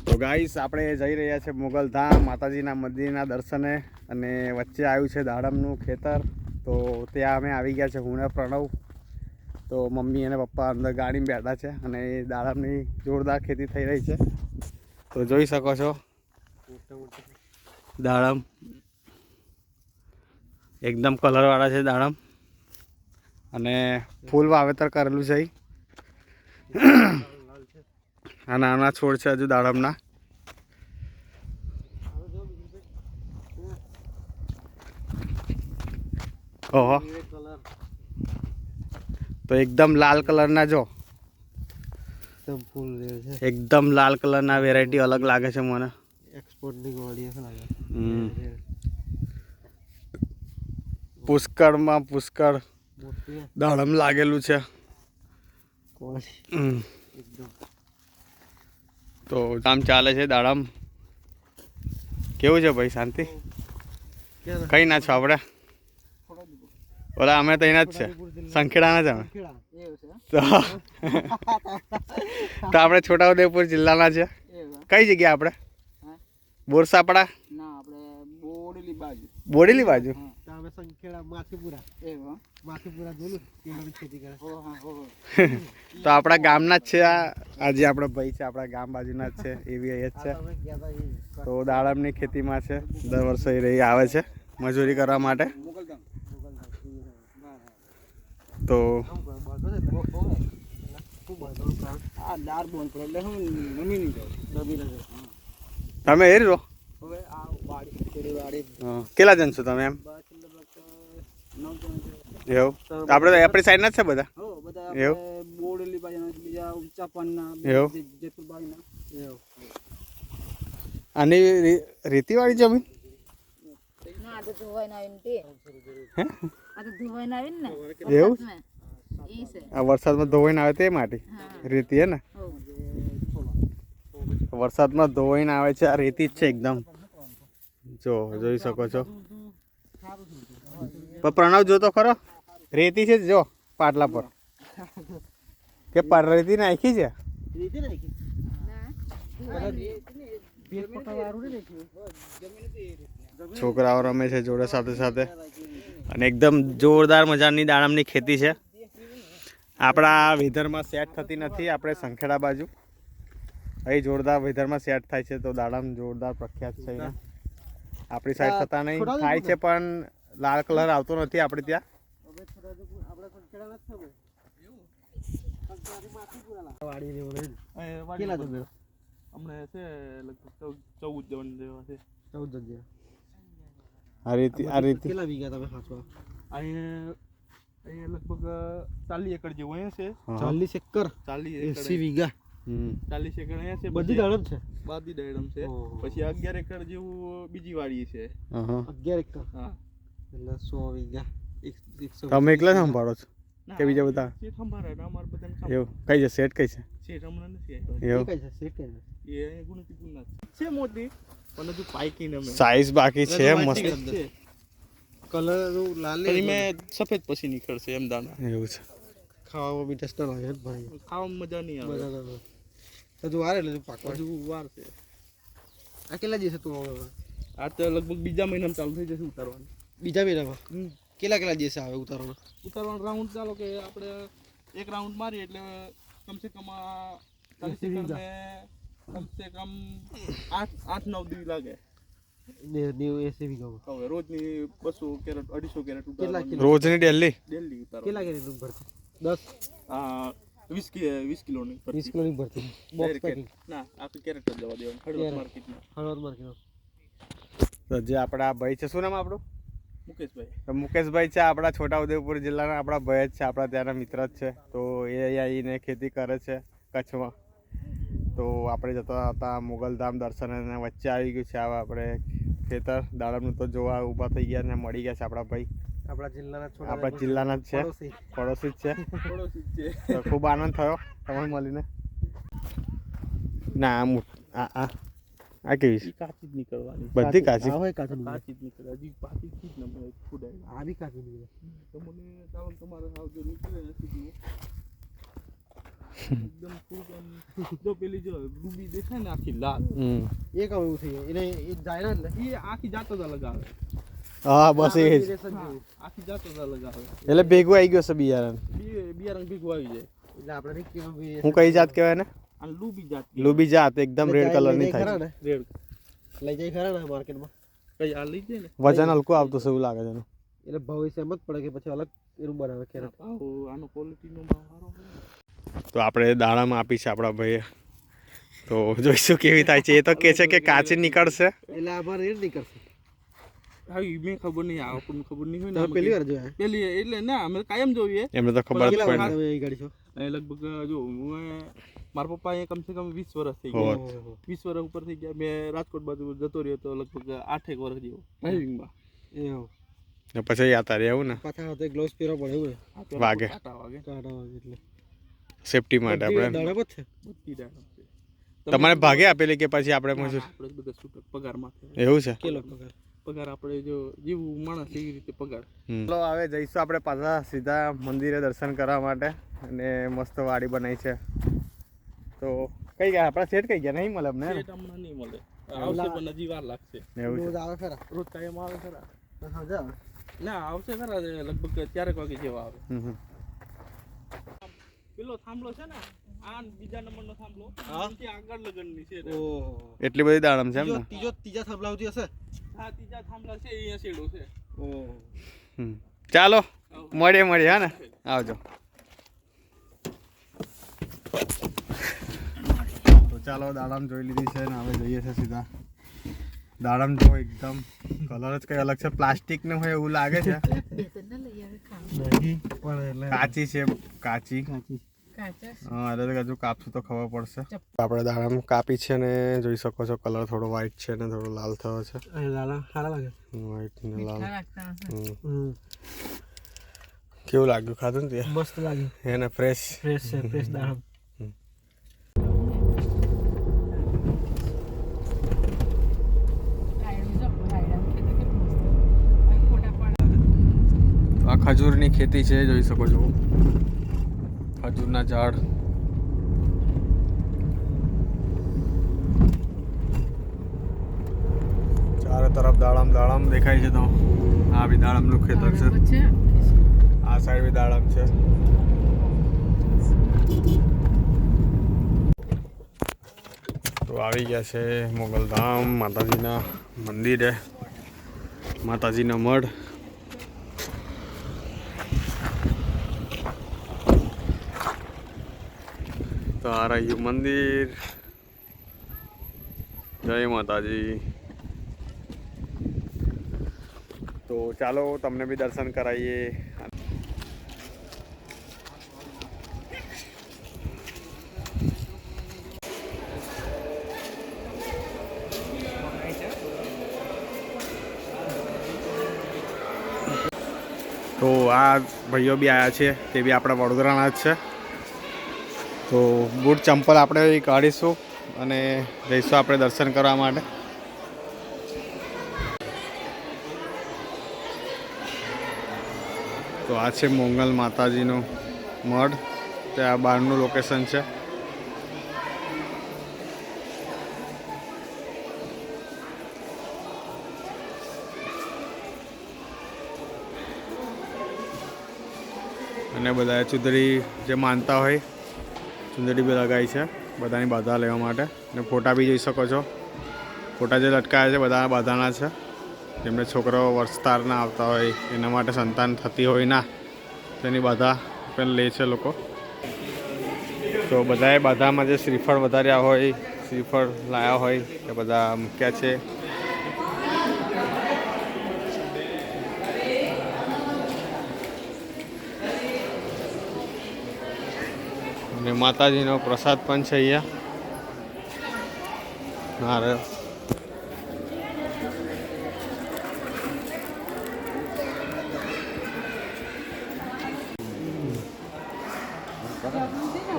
તો ગાઈસ આપણે જઈ રહ્યા છે મોગલધામ માતાજીના મંદિરના દર્શને અને વચ્ચે આવ્યું છે દાડમનું ખેતર. તો ત્યાં અમે આવી ગયા છે હું ને પ્રણવ. તો મમ્મી અને પપ્પા અંદર ગાડીમાં બેઠા છે અને દાડમની જોરદાર ખેતી થઈ રહી છે. તો જોઈ શકો છો દાડમ એકદમ કલરવાળા છે દાડમ અને ફૂલ વાવેતર કરેલું છે. આ નાના છોડ છે હજુ દાડમના. ઓહો, તો એકદમ લાલ કલરના જો એકદમ લાલ કલરના વેરાયટી અલગ લાગે છે મને. પુષ્કળમાં પુષ્કળ દાડમ લાગેલું છે. તો કામ ચાલે છે દાડમ. કેવું છે ભાઈ, શાંતિ? કઈ ના છો આપણે? ઓલા અમે તો એના જ છે, સંખેડાના જ અમે. તો આપણે છોટાઉદેપુર જિલ્લાના છે. કઈ જગ્યા આપણે? બોરસાપડા, બોડેલી બાજુ. તો આપણા ગામના જ છે. આજે આપણા ભાઈ છે, આપણા ગામ બાજુના જ છે, એવી અહીંયા જ છે. તો દાડમની ખેતીમાં છે, દર વર્ષે રહી આવે છે મજૂરી કરવા માટે. તો તમે એ રહો. કેટલા જણ છો તમે? એમ એવું આપણે તો આપણી સાઈડ ના જ છે બધા. એવું આની રેતીવાળી જમીન એવું આ વરસાદમાં ધોવાઈને આવે તે માટી રેતી હે ને. વરસાદમાં ધોવાઈને આવે છે આ રેતી જ છે એકદમ. જો જોઈ શકો છો. પ્રણવ જોતો ખરો, રેતી છે જો પાટલા પર. કે રેતી નાખી છે? છોકરાઓ રમે છે જોડે સાથે સાથે અને એકદમ જોરદાર મજાની દાડમની ખેતી છે. આપણા વેધરમાં સેટ થતી નથી. આપણે સંખેડા બાજુ અહીં જોરદાર વેધરમાં સેટ થાય છે. તો દાડમ જોરદાર પ્રખ્યાત છે. આપણી સાઈડ થતા નહીં, થાય છે પણ લાલ કલર આવતો નથી આપણે ત્યાં. આ રીતે કેટલા વીઘા તમે ખાસો? અહીંયા લગભગ 40 એકર જેવું અહીંયા છે. 40 એકર 80 વીઘા 40 એકર અહીંયા છે. બધી દાડમ છે? બધી દાડમ છે. પછી 11 એકર જેવું બીજી વાડી છે. 11 એકર, હા, એટલે 100 વીઘા. તમે એકલા સંભાળો છો કે બીજા બધા? સેટ સંભાળે અમાર બધાને. એવું કઈ છે સેટ? કઈ છે સેટ? હમણાં નથી એવું કઈ છે સેટ? કઈ છે એ ગુણતીપુરના છે મોટી પણ હજુ પાઈકી ન સાઈઝ બાકી છે. મસ્ત કલર લાલ મે સફેદ પછી નીકળશે એમ દાણા. એવું છે. ખાવામાં બી ટેસ્ટ લાગે ભાઈ. ખાવામાં મજા નહીં આવે. હજુ વાર એટલે પાકવા હજુ વાર છે. આ કેટલા દિવસે તું આવે? આ તો લગભગ બીજા મહિનામાં ચાલુ થઈ જશે ઉતારવાનું. બીજા મહિનામાં કેટલા દિવસે આવે ઉતારવાનું રાઉન્ડ? ચાલો કે આપણે એક રાઉન્ડ મારીએ એટલે કમસે કમ 40 એકર ને કમસે કમ 8-9 દિવસ લાગે. રોજની 200 કેરેટ 250 કેરેટ ઉતારવાનું. રોજની ડેલી ઉતારવાનું. કેટલા કેરેટ ભરતી? 20 કિલોની 20 કિલોની ભરતી. બોક્સ પેકિંગ ના, આખી કેરેટ જ જવા દેવાનું. હળવદ માર્કેટમાં. તો જે આપણા ભાઈ છે, શું નામ આપણું? મુકેશભાઈ. તો મુકેશભાઈ છે આપણા છોટાઉદેપુર જિલ્લાના આપણા ભાઈ જ છે, આપણા ત્યાંના મિત્ર જ છે. તો એ અહીંયા આવીને ખેતી કરે છે કચ્છમાં. તો આપણે જતા હતા મોગલધામ દર્શન અને વચ્ચે આવી ગયું છે આવા આપણે ખેતર દાડમનું. તો જોવા ઊભા થઈ ગયા ને મળી ગયા છે આપણા ભાઈ. આપણા જિલ્લાના જ છે, પડોશી જ છે. તો ખૂબ આનંદ થયો તમને મળીને. ના આ કેવી છે? કાચી જ નીકળવાની. બધી કાચી? કાચી જ નીકળે. હજી પાછી જ ન મળે ફૂડાય. આ બી કાચી નીકળે. તમને ચાલો તમારે આવજો નીકળે નથી. એકદમ થોડુંક જો પેલી જો ડૂબી દેખાય ને આખી લાલ એ કામ એવું થઈ જાય એને એ જાય ને એટલે એ આખી જાતો જ અલગ આવે. હા બસ એ જ. આખી જાતો જ અલગ આવે એટલે ભેગું આવી ગયું છે બિયારણ. બિયારણ ભેગું આવી જાય એટલે આપણે નહીં કેવું હું કઈ જાત કહેવાય ને? અને લૂબી જાત લુબી જાત એકદમ રેડ કલરની થાય છે. રેડ લઈ જાય ખરા ને માર્કેટમાં કઈ આ લઈ જાય ને વજન હલકું આવતું છે એવું લાગે છે એનું. એટલે ભવિષ્ય એમ જ પડે કે પછી અલગ એનું બનાવે કેરેટ. આનો ક્વોલિટીનો ભાવ સારો હોય. તો આપણે દાણામાં આપી છે આપણા ભાઈએ, તો જોઈશું કેવી થાય છે. એ તો કહે છે કે કાચી નીકળશે. એટલે આમાં રેડ નહીં કરશે. હા મેં ખબર નહીં આપણને ખબર નહીં હોય તમે ને પહેલી વાર જોયા પેલી એટલે ના અમે કાયમ જોઈએ એમને તો ખબર જ કેટલા પડે. વાર તમે એ ગાડી છો લગભગ જો હું મારા પપ્પા અહીંયા કમસે કમ 20 વર્ષ થઈ ગયા. 20 વર્ષ ઉપર થઈ ગયા. મેં રાજકોટ બાજુ જતો રહ્યો તો લગભગ 8 વર્ષ જેવો ડ્રાઇવિંગમાં. એવું ને પછી યાતા રહે એવું ને પાછા હાથે ગ્લોવ્સ પહેરવા પડે એવું ને વાગે કાંટા વાગે કાંટા વાગે એટલે સેફટી માટે આપણે. દાડા જ છે બધી દાડમ છે. તમારે ભાગે આપેલી કે પછી આપણે મજૂર? આપણે બધા છૂટક પગારમાં એવું છે. કેલો પગાર પગાર આપણે જો જેવું માણસ એવી રીતે પગાર. ચલો હવે જઈશું આપણે પાછા સીધા મંદિરે દર્શન કરવા માટે. અને મસ્ત વાડી બનાવી છે. તો કઈ ગયા આપણા સેટ કઈ ગયા નહીં મળે અમને? સેટ હમણાં નહીં મળે. આવશે પણ હજી વાર લાગશે. એવું છે. રોજ આવે ખરા રોજ કાયમ આવે ખરા? સમજા આવે ના આવશે ખરા લગભગ 4 વાગે જેવા આવે. પેલો થાંભલો છે ને આ બીજા નંબરનો થાંભલો એનાથી આગળ લગનની છે. ઓહો એટલી બધી દાડમ છે એમ ને? ત્રીજા થાંભલા સુધી હશે હા ત્રીજા થાંભલા છે અહીંયા શેડો છે. ઓહો ચાલો મળીએ હા ને, આવજો. તો ચાલો દાડમ જોઈ લીધી છે ને હવે જઈએ છે સીધા. દાડમ જો એકદમ કલર જ કઈ અલગ છે, પ્લાસ્ટિક નું હોય એવું લાગે છે. નહીં પણ એટલે કાચી છે, કાચી. હા એટલે હજુ કાપશું તો ખબર પડશે. આપણે દાડમ કાપી છે ને જોઈ શકો છો કલર થોડો વ્હાઈટ છે ને થોડો લાલ થયો છે. લાલા સારા લાગે વ્હાઈટ ને લાલ. કેવું લાગ્યું ખાધું ને તે? મસ્ત લાગે એને ફ્રેશ ફ્રેશ છે ફ્રેશ દાડમ આ ખજૂરની ખેતી છે જોઈ શકો છો. ખજૂરના ઝાડ. ચારે તરફ દાડમ દેખાય છે. તો આ બી દાડમનું ખેતર છે. આ સાઈડ બી દાડમ છે. તો આવી ગયા છે મોગલધામ માતાજીના મંદિરે, માતાજીનો મઢ. તો આ રહ્યું મંદિર. જય માતાજી. તો ચાલો તમને બી દર્શન કરાવીએ. તો આ ભાઈઓ બી આવ્યા છે, તે બી આપણા વડોદરાના જ છે. તો બૂટ ચંપલ આપણે કાઢીશું અને જઈશું આપણે દર્શન કરવા માટે. તો આ છે મોંગલ માતાજીનું મઢ. ત્યાં બહારનું લોકેશન છે. અને બધા ચુંદડી જે માનતા હોય ચુંદડી બી લગાવી છે બધાની બાધા લેવા માટે. અને ફોટા બી જોઈ શકો છો. ફોટા જે લટકાયા છે બધા બાધાના છે. જેમને છોકરાઓ વર્ષતાર ના આવતા હોય એના માટે સંતાન થતી હોય ના તેની બાધા પણ લે છે લોકો. તો બધાએ બાધામાં જે શ્રીફળ વધાર્યા હોય, શ્રીફળ લાવ્યા હોય એ બધા મૂક્યા છે. અને માતાજીનો પ્રસાદ પણ છે અહીંયા. નારિયેળ.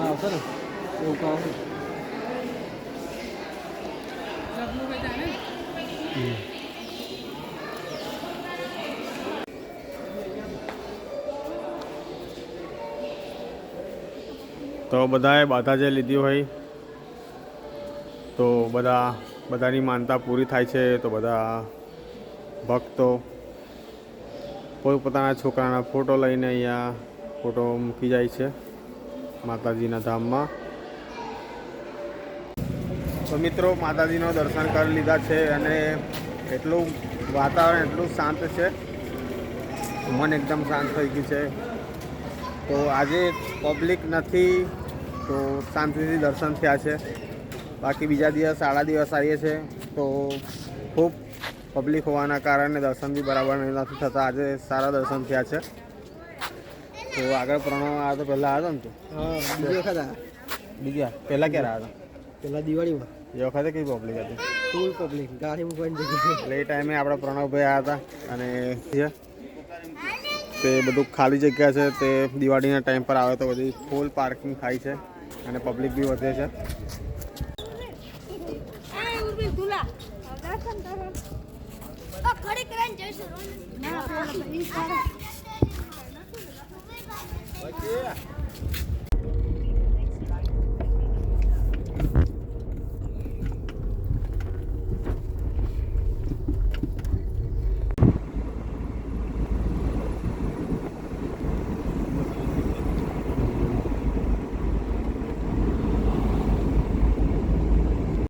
આવશે ને એવું કામ તો બધાએ બાધા જે લીધી હોય તો બધાની માનતા પૂરી થાય છે. તો બધા ભક્તો પોતપોતાના છોકરાના ફોટો લઈને અહીંયા ફોટો મૂકી જાય છે માતાજીના ધામમાં. તો મિત્રો માતાજીનો દર્શન કરી લીધા છે અને એટલું વાતાવરણ એટલું શાંત છે, મન એકદમ શાંત થઈ ગયું છે. તો આજે પબ્લિક નથી તો શાંતિથી દર્શન થયા છે. બાકી બીજા દિવસ આડા દિવસ આવીએ છીએ તો ખૂબ પબ્લિક હોવાના કારણે દર્શન બી બરાબર નથી થતા. આજે સારા દર્શન થયા છે. તો આગળ પ્રણવ આવ્યા તો પહેલાં આવ્યો ને તું? હા, બીજી વખત આ બીજા પહેલાં ક્યારે આવ્યા હતા? પેલા દિવાળીમાં એ વખતે કઈ પબ્લિક હતી? ફૂલ પબ્લિક, ગાડી મૂકવાની જગ્યાએ. એટલે એ ટાઈમે આપણા પ્રણવભાઈ આવ્યા હતા અને તે બધું ખાલી જગ્યા છે. તે દિવાળીના ટાઈમ પર આવે તો બધી ફૂલ પાર્કિંગ થાય છે અને પબ્લિક બી વધે છે.